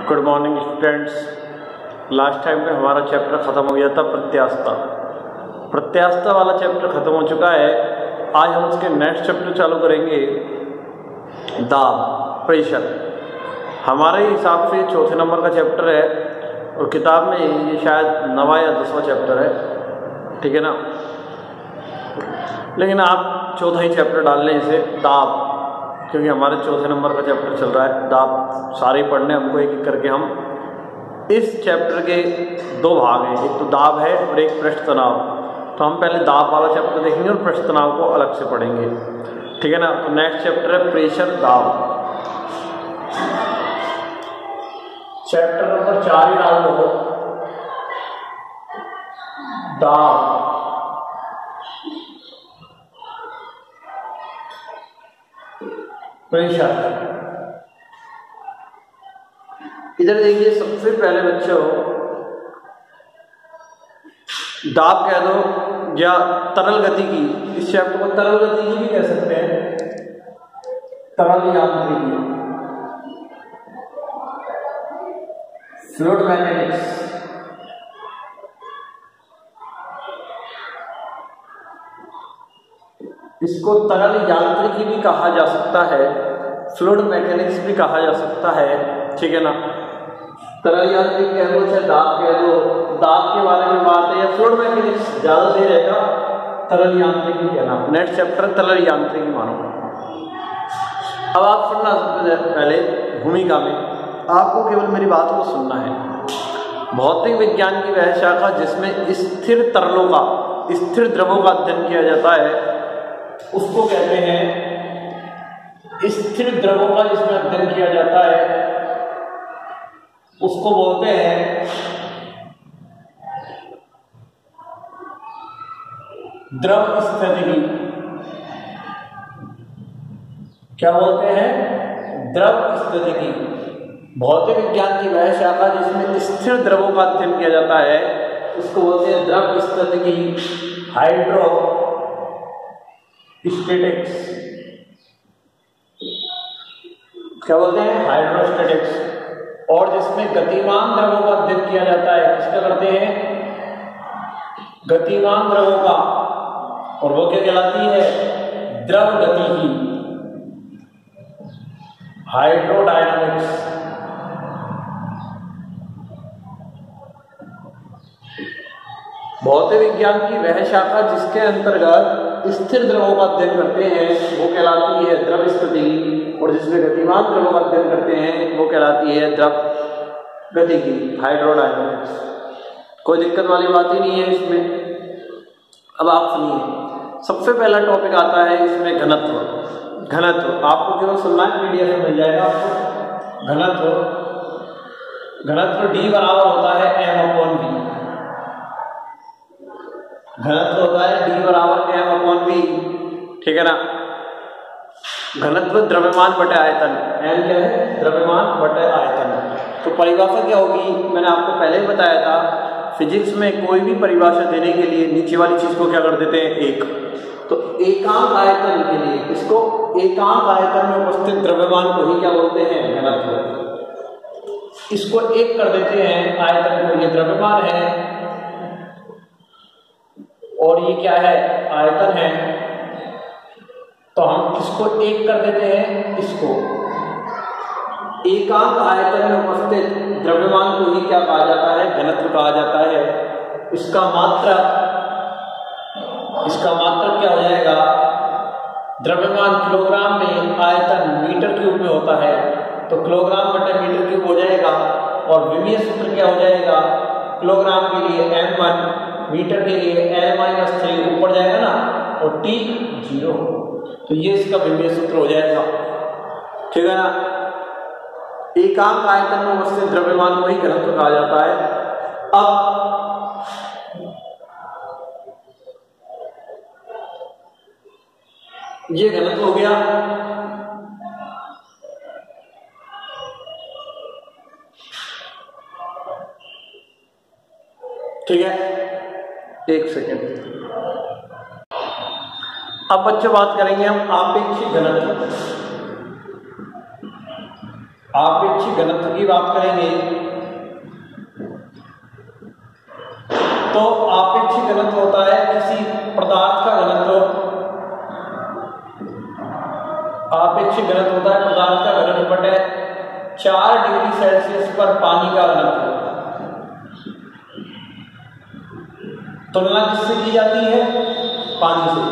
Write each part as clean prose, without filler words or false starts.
Good morning students. Last time में हमारा chapter ख़त्म हो गया था प्रत्यास्थता। प्रत्यास्थता वाला चैप्टर ख़त्म हो चुका है। आज हम उसके नेक्स्ट चैप्टर चालू करेंगे, दाब, प्रेशर। हमारे हिसाब से चौथे नंबर का चैप्टर है और किताब में ये शायद 9वां या 10वां चैप्टर है, ठीक है ना। लेकिन आप चौथा ही चैप्टर डाल लें इसे, दाब, क्योंकि हमारे चौथे नंबर का चैप्टर चल रहा है दाब। सारे पढ़ने हमको एक एक करके। हम इस चैप्टर के दो भाग हैं, एक तो दाब है और एक पृष्ठ तनाव। तो हम पहले दाब वाला चैप्टर देखेंगे और पृष्ठ तनाव को अलग से पढ़ेंगे, ठीक है ना। तो नेक्स्ट चैप्टर है प्रेशर, दाब। चैप्टर नंबर 4 ही डाल दो, दाब। प्रेशर। इधर देखिए, सबसे पहले बच्चों दाब कह दो या तरल गति की। इस चैप्टर को तरल गति की भी कह सकते हैं, तरल यांत्रिकी, फ्लूइड मैकेनिक्स। इसको तरल यांत्रिकी भी कहा जा सकता है, फ्लूइड मैकेनिक्स भी कहा जा सकता है, ठीक है ना। तरल यांत्रिकी कह दो चाहे दाब कह दो, दाब के बारे में बात है, या फ्लूइड मैकेनिक्स ज्यादा सही रहेगा, तरल यांत्रिकी कहना। नेक्स्ट चैप्टर तरल यांत्रिकी मानो। अब आप सुनना, सबसे पहले भूमिका में आपको केवल मेरी बात को सुनना है। भौतिक विज्ञान की वह शाखा जिसमें स्थिर तरलों का, स्थिर द्रवों का अध्ययन किया जाता है, उसको कहते हैं, स्थिर द्रवों का जिसमें अध्ययन किया जाता है उसको बोलते हैं द्रव स्थितिकी। क्या बोलते हैं? द्रव स्थितिकी। भौतिक विज्ञान की वह शाखा जिसमें स्थिर द्रवों का अध्ययन किया जाता है उसको बोलते हैं द्रव स्थितिकी, हाइड्रो स्टैटिक्स। क्या बोलते हैं? हाइड्रोस्टैटिक्स। और जिसमें गतिमान द्रवों का अध्ययन किया जाता है, किसका करते हैं? गतिमान द्रवों का। और वो क्या कहलाती है? द्रव गतिकी, हाइड्रोडायनामिक्स। भौतिक विज्ञान की वह शाखा जिसके अंतर्गत स्थिर द्रवों का अध्ययन करते हैं वो कहलाती है द्रव स्थितिकी, और जिसमें गतिमान द्रवों का अध्ययन करते हैं वो कहलाती है द्रव गतिकी, हाइड्रोडायनामिक्स। कोई दिक्कत वाली बात ही नहीं है इसमें। अब आप सुनिए, सबसे पहला टॉपिक आता है इसमें घनत्व। घनत्व आपको केवल सुनना है, पीडीएफ में मिल जाएगा आपको। घनत्व D बराबर होता है m/v। घनत्व होता है D बराबर m/v, ठीक है ना। घनत्व द्रव्यमान बटे आयतन, m क्या है? द्रव्यमान बटे आयतन। तो परिभाषा क्या होगी? मैंने आपको पहले ही बताया था, फिजिक्स में कोई भी परिभाषा देने के लिए नीचे वाली चीज को क्या कर देते हैं? एक। तो एकांक आयतन के लिए, इसको एकांक आयतन में उपस्थित द्रव्यमान को ही क्या बोलते हैं? घनत्व। इसको एक कर देते हैं आयतन को, ये द्रव्यमान है और ये क्या है? आयतन है। तो हम किसको एक कर देते हैं? इसको। एकांक आयतन में उपस्थित द्रव्यमान को ही क्या कहा जाता है? घनत्व कहा जाता है। इसका मात्रक क्या हो जाएगा? द्रव्यमान किलोग्राम में, आयतन मीटर क्यूब में होता है, तो किलोग्राम बटे मीटर क्यूब हो जाएगा। और विमीय सूत्र क्या हो जाएगा? किलोग्राम के लिए m1, मीटर के लिए L-3 ऊपर जाएगा ना, और T 0। तो ये इसका विमीय सूत्र हो जाएगा, ठीक है ना। एकांक आयतन में उपस्थित द्रव्यमान को ही घनत्व कहा जाता है। अब ये घनत्व हो गया। ठीक है, एक सेकेंड। अब बच्चों बात करेंगे हम आपेक्षिक घनत्व। आपेक्षिक घनत्व की बात करेंगे तो आपेक्षिक घनत्व होता है किसी पदार्थ का घनत्व, आपेक्षिक घनत्व होता है पदार्थ का घनत्व बटे 4 डिग्री सेल्सियस पर पानी का घनत्व। तुलना किससे की जाती है? पानी से।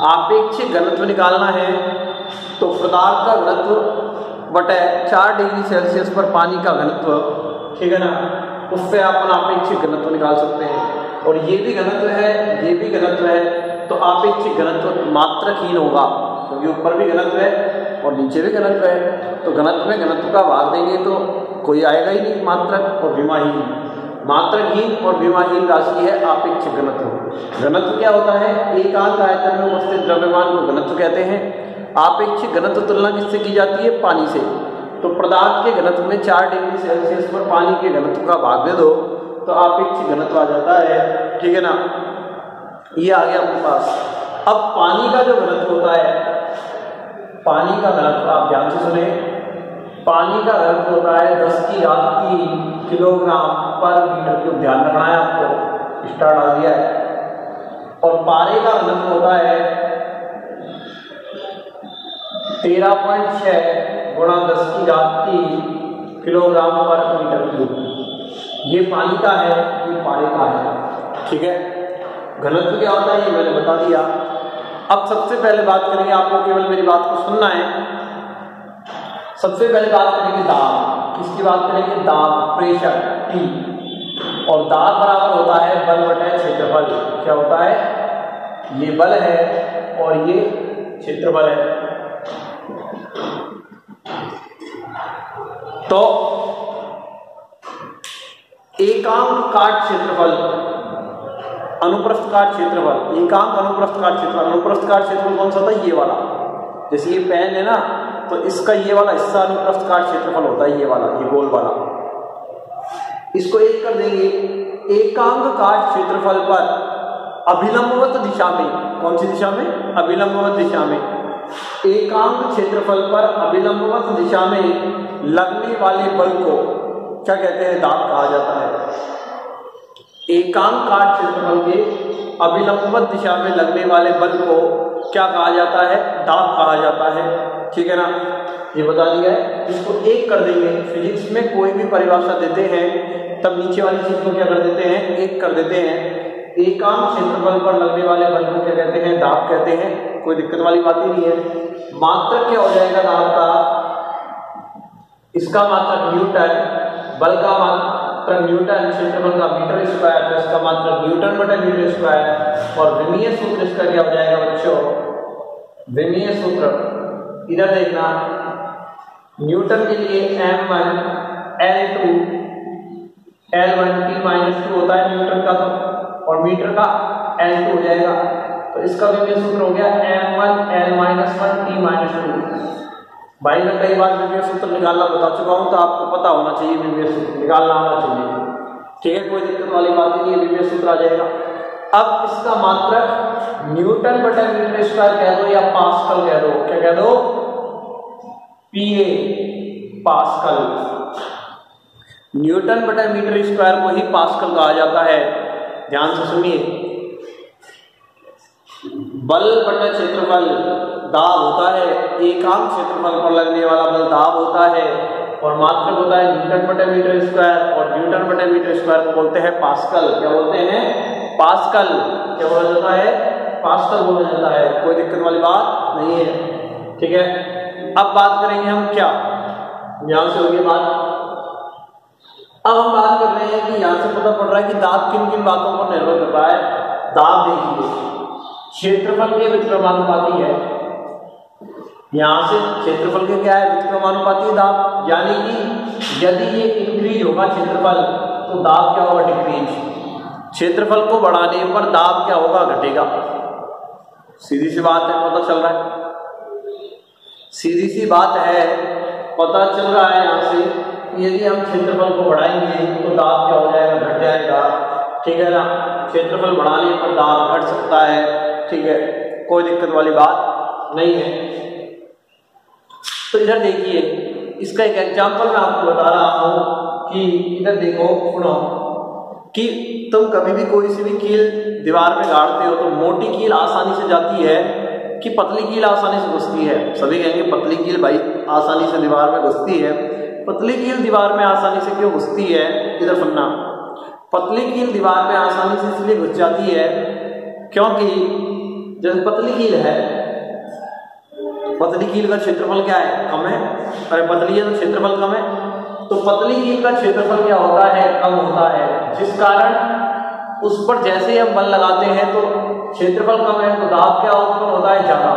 आपेक्षिक घनत्व निकालना है तो पदार्थ का घनत्व बटे 4 डिग्री सेल्सियस पर पानी का घनत्व, ठीक है ना, उससे आप आपेक्षिक घनत्व निकाल सकते हैं। और ये भी घनत्व है, ये भी घनत्व है, तो आपेक्षिक घनत्व मात्रकहीन होगा क्योंकि ऊपर भी घनत्व है और नीचे भी घनत्व है। तो घनत्व में घनत्व का भाग देंगे तो कोई आएगा ही नहीं, मात्रक और विमाहीन। मात्रकहीन और विमाहीन राशि है आपेक्षिक घनत्व। घनत्व क्या होता है? एकांक आयतन में उपस्थित द्रव्यमान को घनत्व कहते हैं। आपेक्षिक घनत्व तुलना किससे की जाती है? पानी से। तो पदार्थ के घनत्व में 4 डिग्री सेल्सियस पर पानी के घनत्व का भाग दे दो तो आपेक्षिक घनत्व आ जाता है, ठीक है ना। ये आ गया अपने पास। अब पानी का जो घनत्व होता है, पानी का घनत्व आप ध्यान से सुने, पानी का घनत्व होता है 10³ किलोग्राम पर मीटर क्यूब। ध्यान रखना है आपको, स्टार डाल दिया है। और पारे का घनत्व होता है 13.6 गुणा 10³ किलोग्राम पर मीटर क्यूब। ये पानी का है, ये पारे का है, ठीक है। घनत्व क्या होता है ये मैंने बता दिया। अब सबसे पहले बात करेंगे, आपको केवल मेरी बात को सुनना है। सबसे पहले बात करेंगे दाब। किसकी बात करेंगे? दाब, प्रेशर, P। और दाब बराबर होता है बल बटे क्षेत्रफल। क्या होता है? ये बल है और ये क्षेत्रफल है। तो एकांक काट क्षेत्रफल, अनुप्रस्थ काट क्षेत्रफल, एकांक अनुप्रस्थ काट क्षेत्रफल। अनुप्रस्थ काट क्षेत्रफल कौन सा होता है? ये वाला। जैसे ये पेन है ना, तो इसका ये वाला हिस्सा अनुप्रस्थ काट क्षेत्रफल होता है, ये वाला, ये गोल वाला। इसको एक कर देंगे। एकांक काट क्षेत्रफल पर अभिलंबवत दिशा में, कौन सी दिशा में? अभिलंबवत दिशा में। एकांक क्षेत्रफल पर अभिलंबवत दिशा में लगने वाले बल को क्या कहते हैं? दाब कहा जाता है। एकांक काट क्षेत्रफल के अभिलंबवत दिशा में लगने वाले बल को क्या कहा जाता है? दाब कहा जाता है, ठीक है ना। ये बता दिया है। इसको एक कर देंगे। फिजिक्स में कोई भी परिभाषा देते हैं तब नीचे वाली चीज को क्या कर देते हैं? एक कर देते हैं। एकांक क्षेत्रफल पर लगने वाले बल को क्या कहते हैं? दाब कहते हैं। कोई दिक्कत वाली बात ही नहीं है। मात्रक क्या हो जाएगा दाब का? इसका मात्रक न्यूटन, बल का मात्रक न्यूटन, क्षेत्रफल का मीटर स्क्वायर, तो इसका मात्रक न्यूटन बटे मीटर स्क्वायर। और विमीय सूत्र इसका क्या हो जाएगा बच्चों? विमीय सूत्र इधर देखना, न्यूटन के लिए m1 L2 L1T-2 होता है न्यूटन का, तो और मीटर का L2 हो जाएगा। तो इसका विमीय सूत्र हो गया m1 L-1T-2। भाई मैं कई बार विमीय सूत्र निकालना बता चुका हूं, तो आपको पता होना चाहिए विमीय सूत्र निकालना आना चाहिए, ठीक है। कोई दिक्कत वाली बात नहीं है, विमीय सूत्र आ जाएगा। अब इसका मात्रक न्यूटन बटे मीटर स्क्वायर कह दो या पास्कल कह दो। क्या कह दो? PA, pascal. न्यूटन बटे मीटर स्क्वायर को ही पास्कल कहा जाता है। ध्यान से सुनिए, बल बटे क्षेत्रफल दाब होता है, एकांक क्षेत्रफल पर लगने वाला बल दाब होता है, और मात्रक होता है न्यूटन बटे मीटर स्क्वायर, और न्यूटन बटे मीटर स्क्वायर को बोलते हैं पास्कल। क्या बोलते हैं? पास्कल। क्या बोला जाता है? पास्कल बोला जाता है। कोई दिक्कत वाली बात नहीं है, ठीक है। अब बात करेंगे हम क्या, यहां से होगी बात। अब हम बात कर रहे हैं कि यहां से पता पड़ रहा है कि दाब किन किन बातों पर निर्भर कर रहा है। दाब देखिए, क्षेत्रफल के व्युत्क्रमानुपाती है। यहां से क्षेत्रफल के क्या है? व्युत्क्रमानुपाती दाब। यानी कि यदि ये इंक्रीज होगा क्षेत्रफल तो दाब क्या होगा? डिक्रीज। क्षेत्रफल को बढ़ाने पर दाब क्या होगा? घटेगा। सीधी सी बात है, पता चल रहा है? सीधी सी बात है, पता चल रहा है यहां से। यदि हम क्षेत्रफल को बढ़ाएंगे तो दाब क्या हो जाएगा? घट जाएगा, ठीक है ना। क्षेत्रफल बढ़ाने पर दाब घट सकता है, ठीक है। कोई दिक्कत वाली बात नहीं है। तो इधर देखिए, इसका एक एग्जांपल मैं आपको बता रहा हूं कि इधर देखो सुनो कि तुम कभी भी कोई सी भी कील दीवार में गाड़ते हो तो मोटी कील आसानी से जाती है कि पतली कील आसानी से घुसती है। सभी कहेंगे पतली कील भाई आसानी से दीवार में घुसती है। पतली कील दीवार में आसानी से क्यों घुसती है? इधर सुनना, पतली कील दीवार में आसानी से इसलिए घुस जाती है क्योंकि जब पतली कील है, पतली कील का क्षेत्रफल क्या है? कम है। अरे पतली है तो क्षेत्रफल कम है, तो पतली कील का क्षेत्रफल क्या होता है? कम होता है, जिस कारण उस पर जैसे ही हम बल लगाते हैं तो क्षेत्रफल कम है तो दाब क्या उत्पन्न होता है? ज्यादा।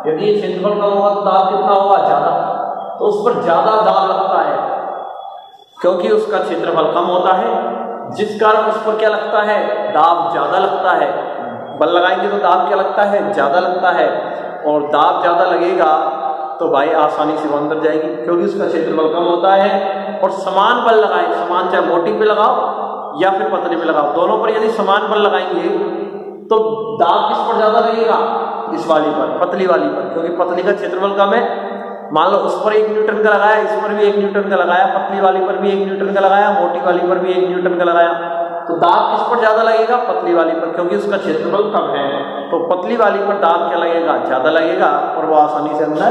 यदि क्षेत्रफल कम होगा तो दाब कितना होगा? ज्यादा। तो उस पर ज्यादा दाब लगता है क्योंकि उसका क्षेत्रफल कम होता है, जिस कारण उस पर क्या लगता है? दाब ज्यादा लगता है। बल लगाएंगे तो दाब क्या लगता है? ज्यादा लगता है, और दाब ज्यादा लगेगा तो भाई आसानी से वो अंदर जाएगी क्योंकि उसका क्षेत्रफल कम होता है। और समान बल लगाए, समान चाहे मोटी पे लगाओ या फिर पतली पे लगाओ, दोनों पर यदि समान बल लगाएंगे तो दाब किस पर ज्यादा लगेगा? इस वाली पर, पतली वाली पर, क्योंकि पतली का क्षेत्रफल कम है। मान लो उस पर 1 न्यूटन का लगाया, इस पर भी 1 न्यूटन का लगाया, पतली वाली पर भी 1 न्यूटन का लगाया, मोटी वाली पर भी 1 न्यूटन का लगाया, तो दाब किस पर ज्यादा लगेगा? पतली वाली पर, क्योंकि उसका क्षेत्रफल कम है। तो पतली वाली पर दाब क्या लगेगा? ज्यादा लगेगा, और वो आसानी से अंदर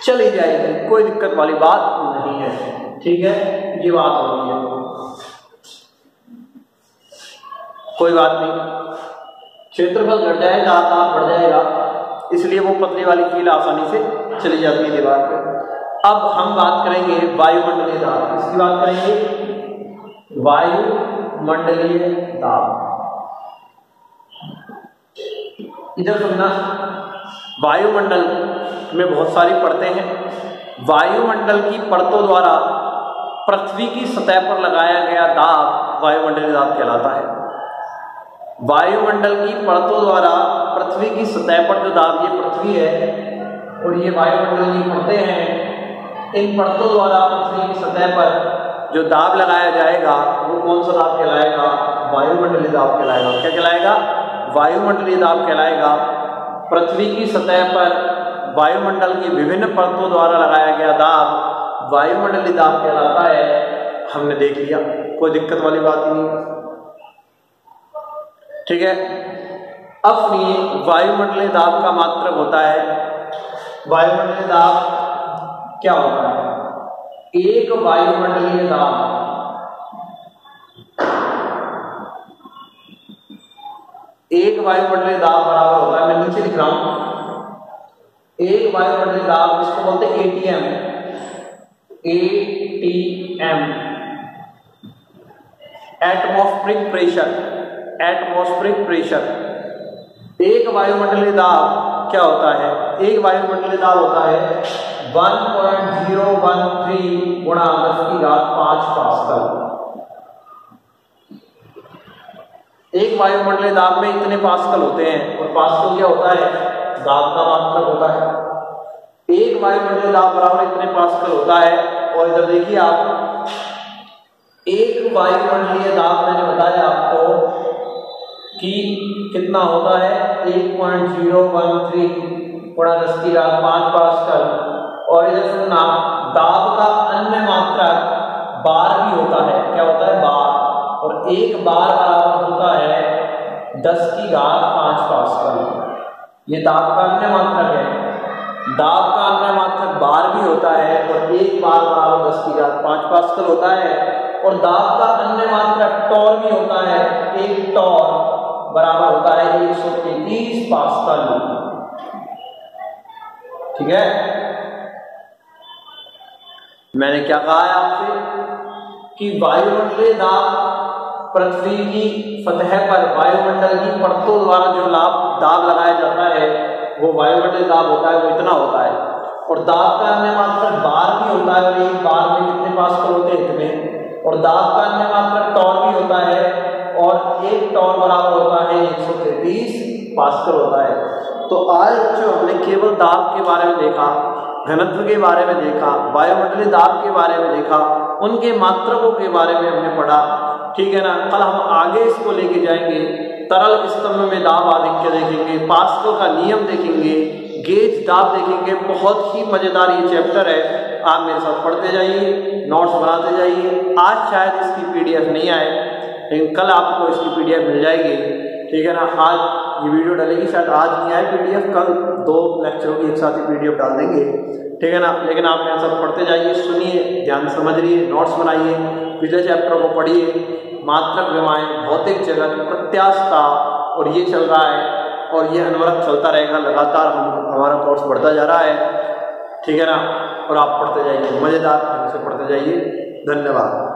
चली जाएगी। कोई दिक्कत वाली बात नहीं है। ठीक है, ये बात हो रही है, कोई बात नहीं। क्षेत्रफल घट जाएगा, दाब बढ़ जाएगा, इसलिए वो पतली वाली कील आसानी से चली जाती है दीवार पर। अब हम बात करेंगे वायुमंडलीय दाब। इसकी बात करेंगे वायुमंडलीय दाब। इधर सुनना, वायुमंडल में बहुत सारी परतें हैं। वायुमंडल की परतों द्वारा पृथ्वी की सतह पर लगाया गया दाब वायुमंडलीय दाब कहलाता है। वायुमंडल की परतों द्वारा पृथ्वी की सतह पर जो दाब, ये पृथ्वी है और ये वायुमंडल की परतें हैं, इन परतों द्वारा पृथ्वी की सतह पर जो दाब लगाया जाएगा वो कौन सा दाब कहलाएगा? वायुमंडलीय दाब कहलाएगा। क्या कहलाएगा? वायुमंडलीय दाब कहलाएगा। पृथ्वी की सतह पर वायुमंडल की विभिन्न परतों द्वारा लगाया गया दाब वायुमंडलीय दाब कहलाता है। हमने देख लिया, कोई दिक्कत वाली बात ही नहीं। ठीक है, अब सुनिए, वायुमंडलीय दाब का मात्रक होता है, वायुमंडलीय दाब क्या होता है? एक वायुमंडलीय दाब बराबर होता है, मैं नीचे लिख रहा हूं, एक वायुमंडलीय दाब, इसको बोलते हैं ATM. ATM, atmospheric pressure. Atmospheric pressure. एक वायुमंडलीय दाब क्या होता है? एक वायुमंडलीय दाब होता है 1.013 गुणा 10⁵ पास्कल। एक वायुमंडलीय दाब में इतने पास्कल होते हैं, और पास्कल क्या होता है? दाब का मात्रक होता है। एक वायुमंडलीय दाब बराबर इतने पास्कल होता है। और इधर देखिए आप, एक वायुमंडलीय दाब मैंने बताया आपको कि कितना होता है? 1.013 गुणा 10⁵ पास्कल। और इधर सुनना, दाब का अन्य मात्रक बार भी होता है। क्या होता है? बार। और एक बार बराबर होता है 10⁵ पास्कल। ये दाब का अन्य मात्रक है। दाब का अन्य मात्रक बार भी होता है, और एक बार बराबर 10⁵ पास्कल होता है। और दाब का अन्य मात्रक टॉर भी होता है। एक टॉर बराबर होता है 133 पास्कल। ठीक है, मैंने क्या कहा है आपसे कि वायुमंडलीय दाब पृथ्वी की सतह पर वायुमंडल की परतों द्वारा जो दाब लगाया जाता है वो वायुमंडलीय दाब होता है, वो इतना होता है। और दाब का अन्य मात्रक बार भी होता है, और एक बार में कितने पास्कल होते हैं? इतने। और दाब का अन्य मात्रक टॉर भी होता है, और एक टॉर बराबर होता है 133 पास्कल होता है। तो आज जो हमने केवल दाब के बारे में देखा, घनत्व के बारे में देखा, वायुमंडलीय दाब के बारे में देखा, उनके मात्रकों के बारे में हमने पढ़ा। ठीक है ना, कल हम आगे इसको लेके जाएंगे, तरल स्तंभ में दाब आधिक्य देखेंगे, पास्कल का नियम देखेंगे, गेज दाब देखेंगे, बहुत ही मजेदार ये चैप्टर है। आप मेरे साथ पढ़ते जाइए, नोट्स बनाते जाइए। आज शायद इसकी पीडीएफ नहीं आए, लेकिन कल आपको इसकी पीडीएफ मिल जाएगी, ठीक है ना। आज ये वीडियो डलेगी, शायद आज नहीं आए पीडीएफ, कल 2 लेक्चरों की एक साथ ही पीडीएफ डाल देंगे, ठीक है ना। लेकिन आप मेरे साथ पढ़ते जाइए, सुनिए, ध्यान समझिए, नोट्स बनाइए, पिछले चैप्टर को पढ़िए। मात्रक विमाएं, भौतिक जगत, प्रत्यास्थता, और ये चल रहा है और ये अनवरत चलता रहेगा लगातार। हमारा कोर्स बढ़ता जा रहा है, ठीक है ना। और आप पढ़ते जाइए, मजेदार ढंग से पढ़ते जाइए। धन्यवाद।